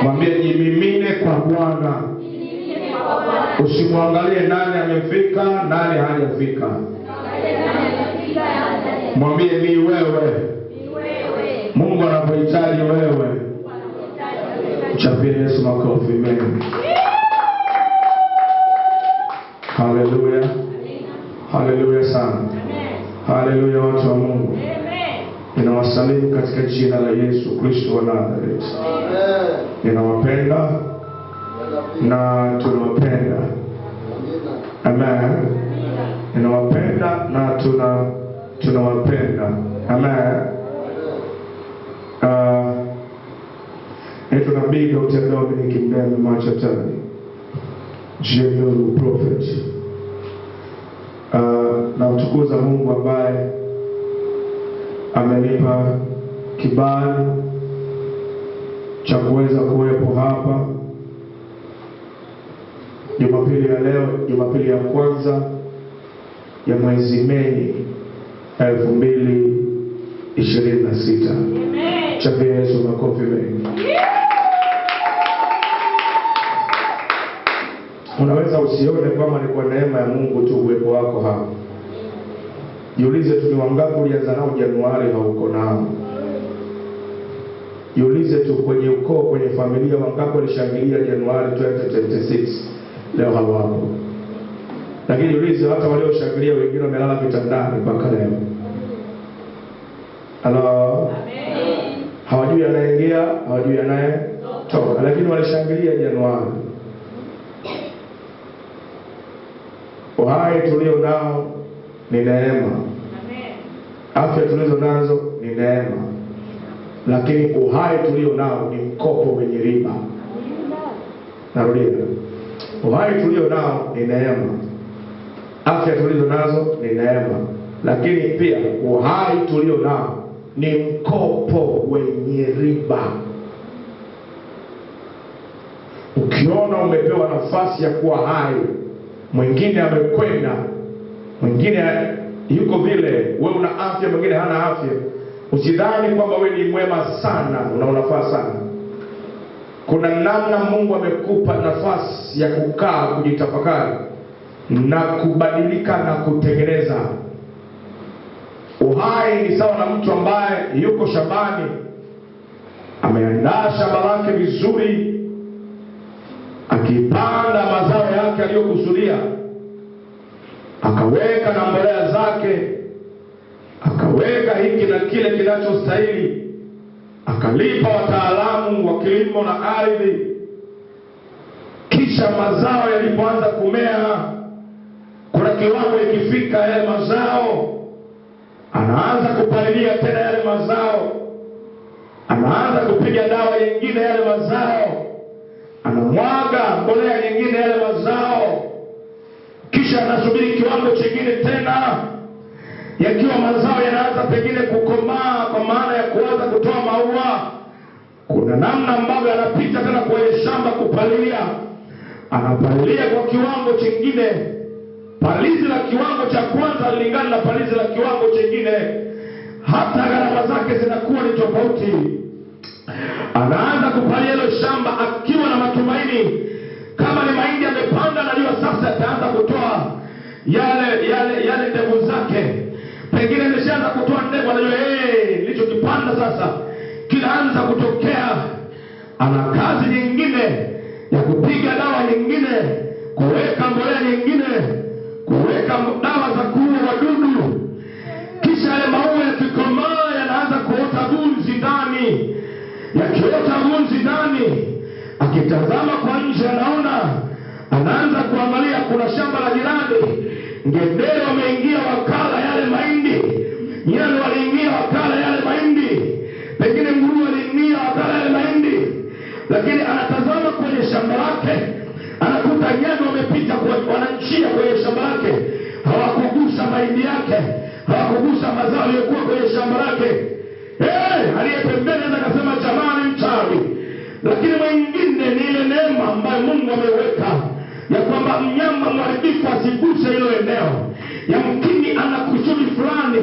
Mwambie jimimine kwa Bwana. Usimwangalie nani amefika, nani hajafika. Mwambie ni wewe. Mungu anakuhitaji wewe. Mchapie Yesu makofi mengi. Haleluya. Haleluya sana. Haleluya watu wa Mungu. Ninawasalimu katika jina la Yesu Kristo wa Nazareti. Ninawapenda na tunawapenda. Amen. Ninawapenda na tunawapenda. Amen. Ito nabii Dr. Dominic Mbembe Machatani, General Prophet. Na mtukuza Mungu ambaye amenipa kibali cha kuweza kuwepo hapa Jumapili ya leo, Jumapili ya kwanza ya mwezi Mei 2026. Chapia Yesu makofi mengi. Unaweza usione kama ni kwa neema ya Mungu tu uwepo wako hapa. Jiulize tu ni wangapi ulianza nao Januari hauko nao. Jiulize tu kwenye ukoo, kwenye familia wangapi walishangilia Januari 2026 leo hawapo. Lakini jiulize hata walioshangilia wengine wamelala vitandani mpaka leo. Hello. Amen. Hawajui anaingia, hawajui anayetoka, lakini walishangilia Januari. Uhai tulio nao ni neema. Afya tulizo nazo ni neema. Lakini uhai tulio nao ni mkopo wenye riba. Narudia. Uhai tulio nao ni neema. Afya tulizo nazo ni neema. Lakini pia uhai tulio nao ni mkopo wenye riba. Ukiona umepewa nafasi ya kuwa hai, mwingine amekwenda, mwingine yuko vile, wewe una afya, mwingine hana afya, usidhani kwamba wewe ni mwema sana, unafaa sana. Kuna namna Mungu amekupa nafasi ya kukaa, kujitafakari na kubadilika na kutengeneza. Uhai ni sawa na mtu ambaye yuko shambani, ameandaa shamba lake vizuri, akipanda mazao yake aliyokusudia, akaweka na mbolea zake, akaweka hiki na kile kinachostahili, akalipa wataalamu wa kilimo na ardhi. Kisha mazao yalipoanza kumea, kuna kiwango ikifika yale mazao, anaanza kupalilia tena yale mazao, anaanza kupiga dawa nyingine yale mazao, anamwaga mbolea nyingine yale mazao. Kisha anasubiri kiwango kingine tena, yakiwa mazao yanaanza pengine kukomaa, kwa maana ya kuanza kutoa maua. Kuna namna ambavyo anapita tena kwenye shamba kupalilia, anapalilia kwa kiwango kingine. Palizi la kiwango cha kwanza lingana na palizi la kiwango kingine, hata gharama zake zinakuwa ni tofauti. Anaanza kupalia hilo shamba akiwa na matumaini, kama ni mahindi amepanda, najua sasa ataanza kutoa yale ndevu zake. Pengine ameshaanza kutoa ndevu, anajua nilichokipanda sasa kinaanza kutokea. Ana kazi nyingine ya kupiga dawa nyingine, kuweka mbolea nyingine, kuweka dawa za kuua wadudu. Kisha yale maua yakikomaa yanaanza kuota gunzi ndani. Yakiota gunzi ndani, akitazama kwa nje anaanza kuangalia, kuna shamba la jirani, ngedere wameingia wakala yale mahindi, nyani waliingia wakala yale mahindi, pengine nguruwe waliingia wakala yale mahindi. Lakini anatazama kwenye shamba lake, anakuta nyani wamepita, wananchia kwenye shamba lake, hawakugusa mahindi yake, hawakugusa mazao yaliyokuwa kwenye shamba lake. Aliye pembeni akasema jamani mchawi. Lakini mwingine ni ile neema ambayo Mungu ameweka, ya kwamba mnyama mharibifu asiguse hilo eneo. Yamkini ana kusudi fulani